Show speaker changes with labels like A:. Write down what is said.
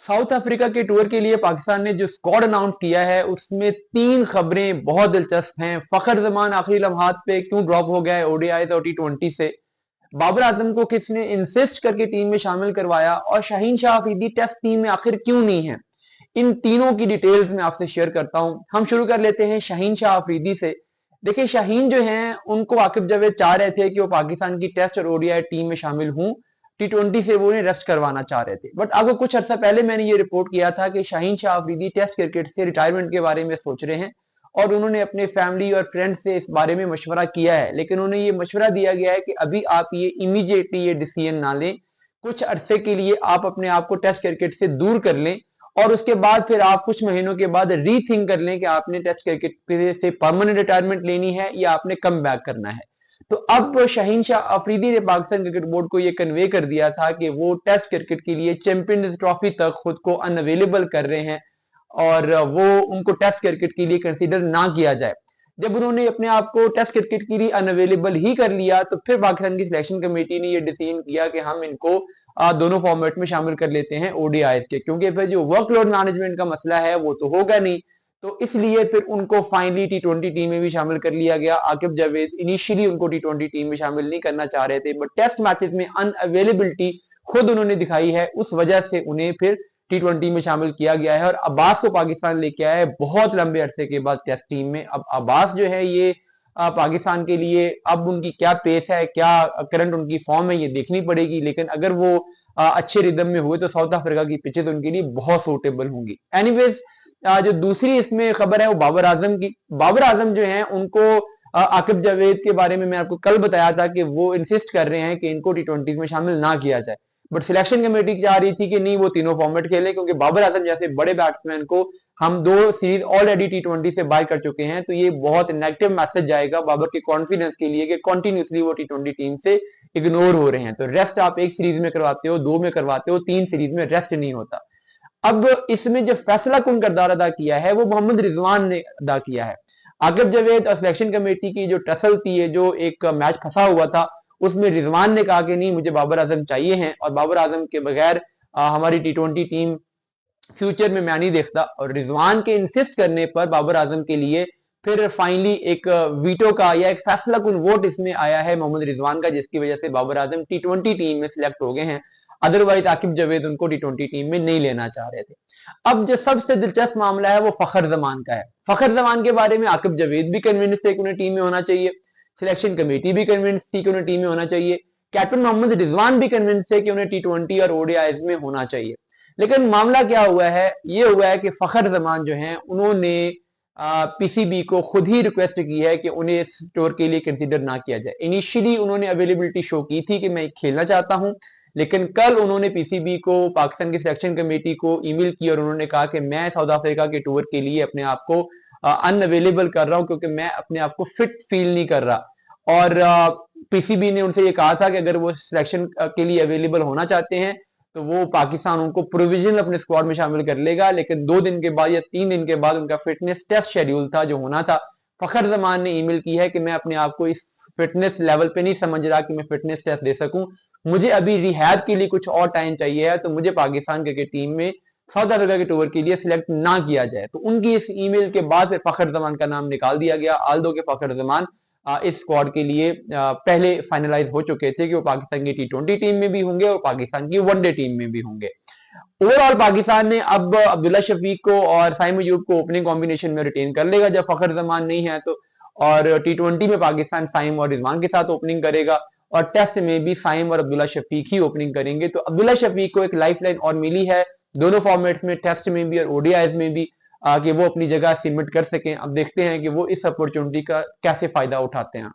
A: South Africa के tour के लिए पाकिस्तान ने जो स्क्वाड अनाउंस किया है उसमें 3 खबरें बहुत दिलचस्प हैं। फखर जमान आखिरी लम्हात पे क्यों ड्रॉप हो गया है ओडीआई और टी20 से, बाबर आजम को किसने इंसिस्ट करके टीम में शामिल करवाया, और शाहीन शाह अफरीदी टेस्ट टीम में आखिर क्यों नहीं है। इन तीनों की डिटेल्स मैं आपसे शेयर करता हूं। हम शुरू कर लेते हैं शाहीन शाह अफरीदी से। देखिए, शाहीन जो हैं उनको आकिब जावेद चाह रहे थे कि वो पाकिस्तान की टेस्ट और ओडीआई टीम में शामिल हों। टी20 से वो उन्हें रेस्ट करवाना चाह रहे थे, बट अब कुछ अर्सा पहले मैंने ये रिपोर्ट किया था कि शाहीन शाह अफरीदी टेस्ट क्रिकेट से रिटायरमेंट के बारे में सोच रहे हैं और उन्होंने अपने फैमिली और फ्रेंड्स से इस बारे में मशवरा किया है। लेकिन उन्हें ये मशवरा दिया गया है कि अभी आप ये इमीडिएटली ये डिसीजन ना लें, कुछ अरसे के लिए आप अपने आप को टेस्ट क्रिकेट से दूर कर लें और उसके बाद फिर आप कुछ महीनों के बाद रीथिंक कर लें कि आपने टेस्ट क्रिकेट से परमानेंट रिटायरमेंट लेनी है या आपने कम बैक करना है। तो अब शाहीन शाह अफरीदी ने पाकिस्तान क्रिकेट बोर्ड को यह कन्वे कर दिया था कि वो टेस्ट क्रिकेट के लिए चैंपियंस ट्रॉफी तक खुद को अनअवेलेबल कर रहे हैं और वो उनको टेस्ट क्रिकेट के लिए कंसीडर ना किया जाए। जब उन्होंने अपने आप को टेस्ट क्रिकेट के लिए अनअवेलेबल ही कर लिया तो फिर पाकिस्तान की सिलेक्शन कमेटी ने यह डिसीजन किया कि हम इनको दोनों फॉर्मेट में शामिल कर लेते हैं ओडीआई के, क्योंकि फिर जो वर्कलोड मैनेजमेंट का मसला है वो तो होगा नहीं। तो इसलिए फिर उनको फाइनली टी20 टीम में भी शामिल कर लिया गया। आकिब जावेद इनिशियली उनको टी20 टीम में शामिल नहीं करना चाह रहे थे, बट टेस्ट मैचेस में अनअवेलेबिलिटी खुद उन्होंने दिखाई है, उस वजह से उन्हें फिर टी20 में शामिल किया गया है और अब्बास को पाकिस्तान लेके आया है बहुत लंबे अरसे के बाद टेस्ट टीम में। अब अब्बास जो है ये पाकिस्तान के लिए अब उनकी क्या पेस है, क्या करंट उनकी फॉर्म है, ये देखनी पड़ेगी। लेकिन अगर वो अच्छे रिदम में हुए तो साउथ अफ्रीका की पिचेस उनके लिए बहुत सूटेबल होंगी। एनीवेज, जो दूसरी इसमें खबर है वो बाबर आजम की। बाबर आजम जो है उनको आकिब जावेद के बारे में मैं आपको कल बताया था कि वो इंसिस्ट कर रहे हैं कि इनको टी20 में शामिल ना किया जाए, बट सिलेक्शन कमेटी चाह रही थी कि नहीं, वो तीनों फॉर्मेट खेले, क्योंकि बाबर आजम जैसे बड़े बैट्समैन को हम 2 सीरीज ऑलरेडी टी20 से बाय कर चुके हैं। तो ये बहुत नेगेटिव मैसेज जाएगा बाबर के कॉन्फिडेंस के लिए कि कंटिन्यूसली वो टी20 टीम से इग्नोर हो रहे हैं। तो रेस्ट आप 1 सीरीज में करवाते हो, 2 में करवाते हो, 3 सीरीज में रेस्ट नहीं होता। अब इसमें जो फैसला कुन किरदार अदा किया है वो मोहम्मद रिजवान ने अदा किया है। आकिब जावेद और सिलेक्शन कमेटी की जो टसल थी, ये जो एक मैच फंसा हुआ था, उसमें रिजवान ने कहा कि नहीं, मुझे बाबर आजम चाहिए हैं और बाबर आजम के बगैर हमारी टी20 टीम फ्यूचर में मैं नहीं देखता। और रिजवान के इंसिस्ट करने पर बाबर आजम के लिए फिर फाइनली एक वीटो का या एक फैसला कुन वोट इसमें आया है मोहम्मद रिजवान का, जिसकी वजह से बाबर आजम टी20 टीम में सिलेक्ट हो गए हैं। अदरवाइज आकिब जावेद उनको टी20 टीम में नहीं लेना चाह रहे थे। अब जो सबसे दिलचस्प मामला है वो फखर जमान का है। फखर जमान के बारे में आकिब जावेद भी कन्विंस थे कि उन्हें टीम में होना चाहिए, सिलेक्शन कमेटी भी कन्विंस थी कि उन्हें टीम में होना चाहिए, कैप्टन मोहम्मद रिजवान भी कन्विंस थे कि उन्हें टी20 और ओडीआईज में होना चाहिए। लेकिन मामला क्या हुआ है, ये हुआ है कि फखर जमान जो है उन्होंने पीसीबी को खुद ही रिक्वेस्ट की है कि उन्हें इस टूर के लिए कंसीडर ना किया जाए। इनिशियली उन्होंने अवेलेबिलिटी शो की थी कि मैं खेलना चाहता हूं, लेकिन कल उन्होंने पीसीबी को, पाकिस्तान की सिलेक्शन कमेटी को ईमेल की और उन्होंने कहा कि मैं साउथ अफ्रीका के टूर के लिए अपने आप को अनअवेलेबल कर रहा हूं क्योंकि मैं अपने आप को फिट फील नहीं कर रहा। और पीसीबी ने उनसे ये कहा था कि अगर वो सिलेक्शन के लिए अवेलेबल होना चाहते हैं तो वो पाकिस्तान उनको प्रोविजनल अपने स्क्वाड में शामिल कर लेगा। लेकिन 2 दिन के बाद या 3 दिन के बाद उनका फिटनेस टेस्ट शेड्यूल था जो होना था। फखर जमान ने ईमेल की है कि मैं अपने आप को इस फिटनेस लेवल पे नहीं समझ रहा कि मैं फिटनेस टेस्ट दे सकूं, मुझे अभी रिहैब के लिए कुछ और टाइम चाहिए है, तो मुझे पाकिस्तान क्रिकेट टीम में साउथ अफ्रीका के टूर के लिए सिलेक्ट ना किया जाए। तो उनकी इस ईमेल के बाद फखर जमान का नाम निकाल दिया गया। आल्दो के फखर जमान इस स्क्वाड के लिए पहले फाइनलाइज हो चुके थे कि वो पाकिस्तान की टी20 टीम में भी होंगे और पाकिस्तान की वनडे टीम में भी होंगे। ओवरऑल पाकिस्तान ने अब अब्दुल्ला शफीक को और साइम अयूब को ओपनिंग कॉम्बिनेशन में रिटेन कर लेगा जब फखर जमान नहीं है तो, और टी20 में पाकिस्तान साइम और रिजवान के साथ ओपनिंग करेगा और टेस्ट में भी साइम और अब्दुल्ला शफीक ही ओपनिंग करेंगे। तो अब्दुल्ला शफीक को एक लाइफलाइन और मिली है दोनों फॉर्मेट्स में, टेस्ट में भी और ओडीआईज में भी, कि वो अपनी जगह सीमेंट कर सकें। अब देखते हैं कि वो इस अपॉर्चुनिटी का कैसे फायदा उठाते हैं।